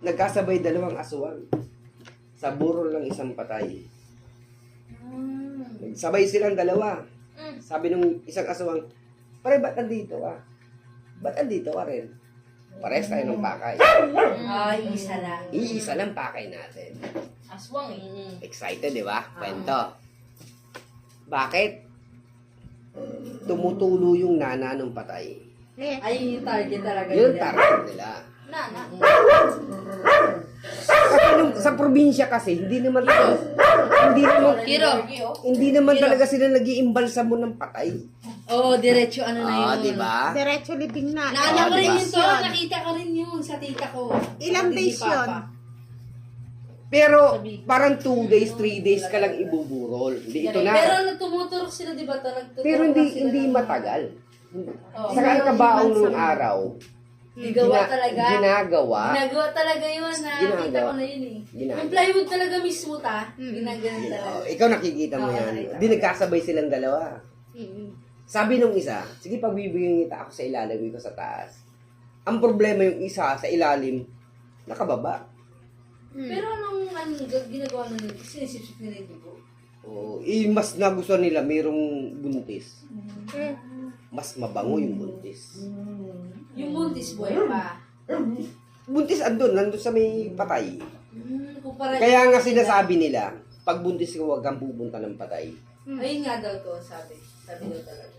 Nagkasabay dalawang aswang sa burol ng isang patay. Sabay silang dalawa. Sabi nung isang aswang, pare, ba't nandito ka? Ba't nandito ka rin? Pares tayo ng pakay. Ay, isa lang. Iisa lang pakay natin. Aswang eh. Excited, di ba? Kwento. Bakit? Tumutulo yung nana ng patay. Ay, yung target talaga Yun ang nila. target nila. Nana. Kasi sa probinsya kasi, hindi naman hindi naman talaga sila nag-iimbalsamo ng patay. Oo, diretso ano na yun. Di ba? Diretso libing na. Naalala ko rin diba? yun to. Nakita ko rin yun sa tita ko. Ilang Hindi days papa. yun? Pero parang 2 days, 3 days ka lang ibuburol. Hindi ito na. Pero tumuturok sila, di ba? Pero hindi matagal. Oh. Saka ang kabaong nung araw, Ginagawa talaga. ginagawa. Ginagawa talaga yun. Nakita ko na yun eh. Ginagawa. Yung plywood talaga mismo ta. Ginagawa talaga. Ikaw nakikita mo Oo, yan. nakita. Di nagkasabay silang dalawa. Sabi nung isa, sige pagbibigyan kita ako sa ilalim, ko sa taas. Ang problema yung isa sa ilalim, nakababa. Pero anong ginagawa na nila? Sinisipsip nila yung dugo. Mas nagustuhan nila mayroong buntis. Mas mabango yung buntis. Yung buntis boy pa. Buntis nandun sa may patay. Kumpara Kaya nga sinasabi nila, pag buntis ka huwag kang pupunta ng patay. ayun nga daw to, sabi. Sabi daw talaga.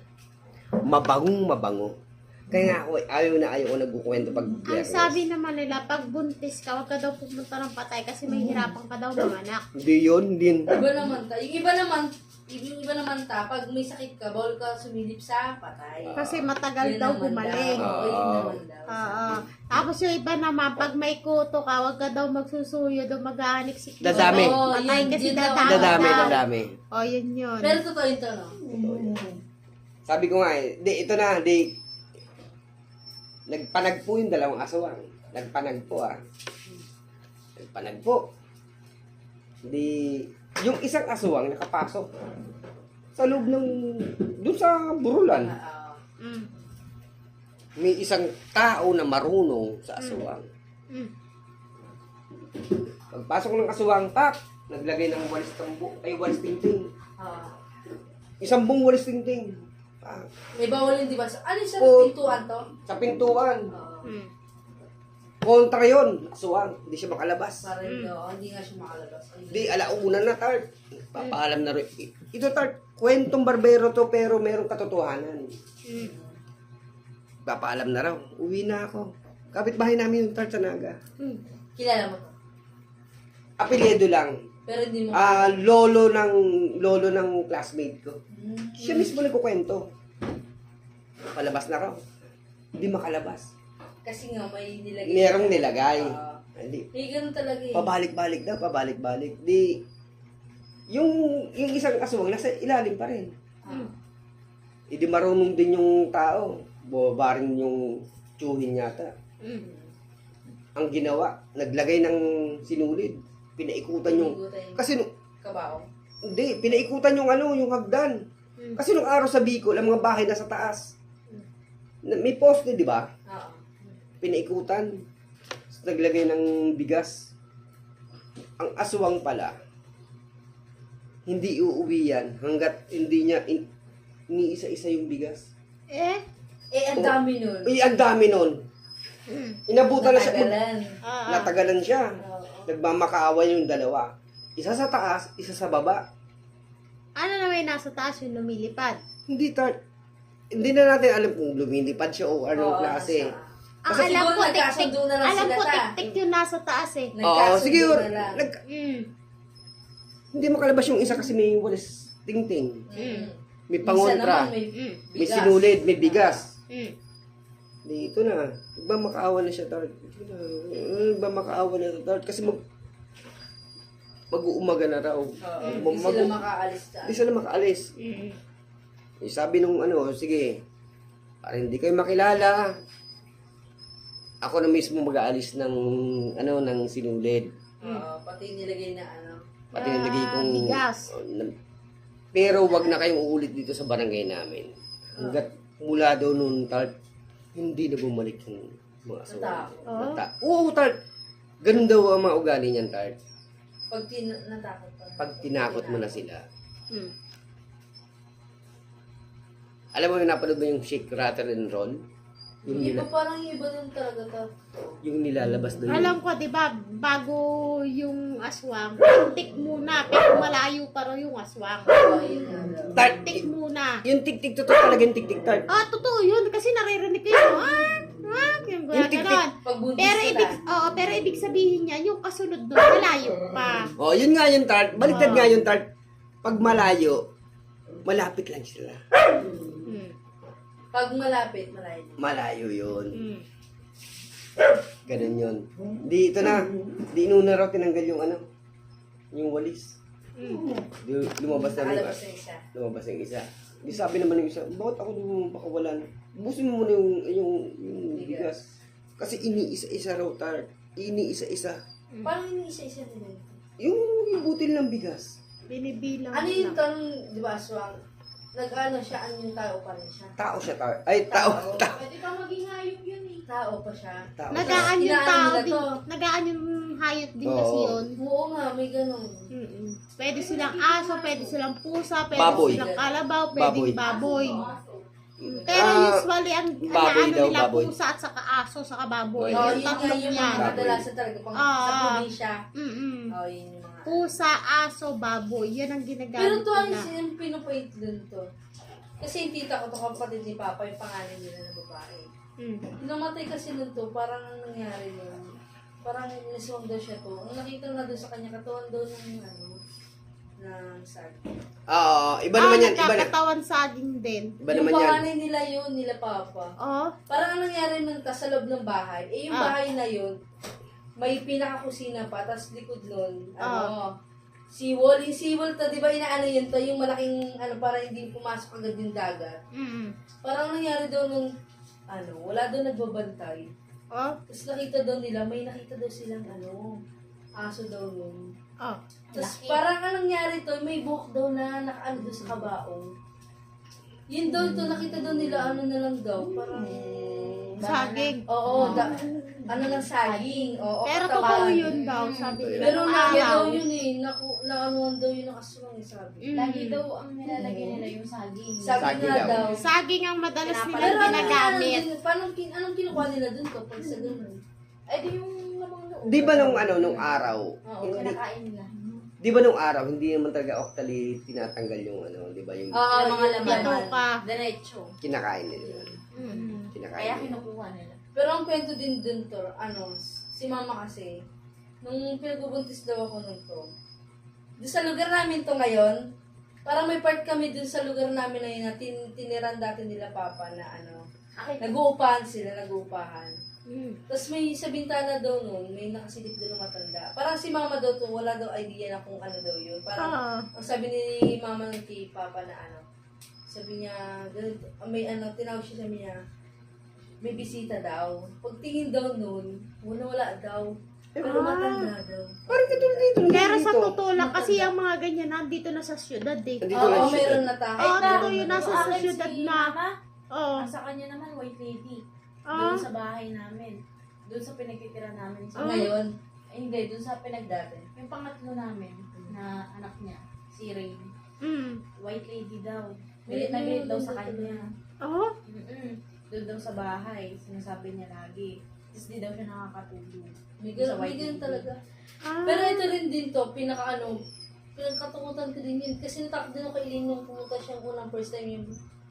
Mabangong mabango. Kaya ako, ayaw ko nagkukwento pag Ang Biyernes. sabi naman nila, pag buntis ka, huwag ka daw pumunta ng patay kasi may hirapan ka daw manganak. Hindi yun, din. Iba naman ta. Yung iba naman ta, pag may sakit ka, bawal ka sumilip sa patay. Kasi matagal Yun daw naman gumaling. daw. Oo, yun naman daw. Oo. Tapos yung iba naman, pag may kuto ka, huwag ka daw magsusuyo daw mag-aanik si kuto. Dadami. Patay kasi dadami. Dadami. O, yun yun. Pero totoo yun to, no? Sabi ko nga nagpanagpo yung dalawang aswang. Nagpanagpo. Yung isang aswang nakapasok sa loob dun sa burulan. Mm. May isang tao na marunong sa aswang. Pagpasok ng aswang, naglagay ng walis tingting. Isang buong walis tingting. May bawal yun, di ba? Ano yung sa Oo. pintuan to? Sa pintuan. Mm. Kontra yun. Aswang. Hindi siya makalabas. Parang hindi nga siya makalabas. Di, alauna na, Tart. Papaalam na rin. Ito, Tart, kwentong barbero to, pero merong katotohanan. Papaalam na raw. Uwi na ako. Kapitbahay namin yung Tart sa Naga. Kilala mo to? Apelyido lang. Pero hindi mo. Lolo ng classmate ko. Siya mismo nagkukwento. Palabas na raw. Hindi makalabas. Kasi nga may nilagay. Merong nilagay. Hindi. Ganun talaga eh. Pabalik-balik. Di, yung isang aswang nasa ilalim pa rin. Hindi marunong din yung tao. Bumaba rin yung tsuhin yata. Ang ginawa, naglagay ng sinulid. Pinaikutan yung... Kasi Kabao. hindi, pinaikutan yung yung hagdan. Kasi nung araw sa Bicol, ang mga bahay nasa taas. May poste, di ba? Oo. Pinaikutan. Tapos naglagay ng bigas. Ang aswang pala, hindi uuwi yan hanggat hindi niya iniisa-isa yung bigas. Ang dami nun. Ang dami nun. Inabutan na siya. Natagalan. Natagalan siya. Oo. Nagmamakaawan yung dalawa. Isa sa taas, isa sa baba. Ano na may nasa taas yung lumilipad? Hindi na natin alam kung lumilipad siya o anong klase. Ang Kasi alam siguro ko, nagkasundo na lang alam sila ko, ta. tik-tik yung nasa taas eh. Oo, sige. na lang. Hindi makalabas yung isa kasi may walis tingting. May Minsan pangontra. naman May sinulid, may bigas. Dito na. Nagmamakaawa na siya, Tart. Nagmamakaawa na siya, Tart. Kasi mag-uumaga na raw. Hindi sila makaalis ta. Hindi sila makaalis. Sabi nung sige, para hindi kayo makilala, ako na mismo mag-aalis ng sinulid. Pati nilagay na Pati nilagay kong... bigas. Pero wag na kayong uulit dito sa barangay namin. Hanggat mula daw noon, Tart, hindi na bumalik yung mga aswang. Oo, Tart. Ganun daw ang mga ugali niyan, Tart. Pag natakot pa. Pag tinakot mo na sila. Hmm. Alam mo yung napanood mo yung Shake, Rattle and Roll? Yung, Yung iba parang yung iba dun talaga ta. yung nilalabas doon. Alam ko, di ba, bago yung aswang, tik muna, pero malayo pa raw yung aswang. Oh, yun nga daw. Tart, Tik muna. yung tik-tik, totoo talaga yung tik-tik, Tart. Ah, totoo yun, kasi naririnig ko yun. Yung Yung tik-tik. gano'n. Pag buntis Pero sila. pero ibig sabihin niya, yung kasunod doon, malayo pa. Oh, yun nga yung Tart. Baliktad nga yung Tart. Pag malayo, malapit lang sila. Hmm. Pag malapit, malayo. Malayo yun. Hmm. Ganun yun. Di, ito na. Di inuna raw tinanggal yung ano, yung walis. Hmm. Di, lumabas na rin. Nakalabas na isa. Lumabas yung isa. Di sabi naman ng isa, bakit ako pakawalan? Busin mo muna yung bigas. Kasi iniisa-isa raw, Tart. Iniisa-isa. Parang yung isa-isa nila. Yung butil ng bigas. Binibilang Ano mo yung lang. tanong, di ba, aswang? Nag-ano siya, ano yung tao pa rin siya? Tao siya, Tart. Ay, tao. Pwede pa maging hayop yun eh. Tao pa siya. Tao. Nagaan yung Inaano tao nila din. to. Nagaan yung hayop din Oo. kasi yun. Oo nga, may ganun. Mm-mm. Pwede silang aso, pwede silang pusa, pwede Baboy. silang kalabaw, Baboy. pwede baboy. Pero usually, ang baboy ano daw, nila, baboy. pusa at saka aso, saka baboy. Oo, Yung yun nga tatlong yung yan. mga kadalasan talaga pang Ah. sa probinsya. Mm-mm. Oo, yun yung mga... Pusa, aso, baboy. Yan ang Pero ginagamit to, ang nila. yung pinapait dun to. Kasi yung tita ko to, kapatid ni Papa, yung pangalan nila na babae. Mm. Namatay kasi nun to, parang ang nangyari nun. Parang niswang daw siya to. Ang nakita na doon sa kanya, katawan daw ng ano, ng sag. Oo, iba naman yan. Iba na. Nagkakatawan saging din. Iba Yung naman yan. panganay nila yun, nila Papa. Oh, Parang ang nangyari nun sa loob ng bahay, eh yung Ah. bahay na yun, may pinakakusina pa, tapos likod nun, ano, seawall. Yung seawall to, di ba inaano yun to, yung malaking, ano, para hindi pumasok agad yung dagat. mm. Parang nangyari daw nung, ano, wala daw nagbabantay. Oh, Tapos nakita daw nila, may nakita daw silang, ano, aso daw nun. oh. Tapos parang anong nangyari to, may buhok daw na nakaano daw sa kabaong. Yun daw to, nakita daw nila, ano na lang daw, parang... Saging. Oo, ano lang saging. Oo, Pero katawan. totoo yun daw, sabi nila. Pero nung lagi araw. daw yun eh, naanuan daw yun ng aswang eh, sabi. Mm. Lagi daw ang nilalagay nila yung saging. Sabi Saging nga daw. daw. Saging ang madalas Pero nilang ginagamit. anong kinukuha nila dun to pag sa ganun? Ay, di yung lamang loob. Di ba nung ano, nung araw, Oo, hindi, Kinakain nila. di ba nung araw, hindi naman talaga octally tinatanggal yung ano, di ba yung Oo, Yung mga laman. Ito ka. Diretso. kinakain nila yun. Mm. Kinakain Kaya nila. kinukuha nila. Pero ang kwento din dun to, ano, si mama kasi, nung pinagbubuntis daw ako nun to, doon sa lugar namin to ngayon, parang may part kami dun sa lugar namin na yun na tiniran dati nila papa na ano, nag-uupahan sila, nag-uupahan. Mm. Tapos may sa bintana daw nun, may nakasilip doon ng matanda. Parang si mama daw to, wala daw idea na kung ano daw yun. Parang, Ah. ang sabi ni mama ng kay papa na ano, sabi niya, ganito, may ano, tinawag siya, sabi niya, may bisita daw. Pagtingin daw nun, wala daw. Pero matanda daw. Parang katulad dito. Pero sa dito. totoo lang, kasi yung mga ganyan, nandito na sa syudad eh. Nandito Oo, lang siya. meron na tayo. Oo, na- totoo yun, nasa Yung sa akin syudad si na. Mama, Oo. ang sa kanya naman, white lady. Ah. Doon sa bahay namin. Doon sa pinagtitira namin. So, ngayon, Ay, hindi, doon sa pinagdati. Yung pangatlo namin, na anak niya, si Ray. Mm. White lady daw. May- Nag-rate daw may- sa kanya. Oh, Doon daw sa bahay, sinasabi niya lagi. Tapos di daw siya nakakatulog. may Sa ganun, white lady. talaga. ah. Pero ito rin din to, pinagkatakutan ko din yun. Kasi natakot din ako kay Eileen nung pumunta siya unang first time yung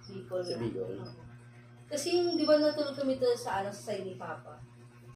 Bicol. Sa Bicol. Kasi yung, di ba natulog kami to sa ano, sa side ni Papa.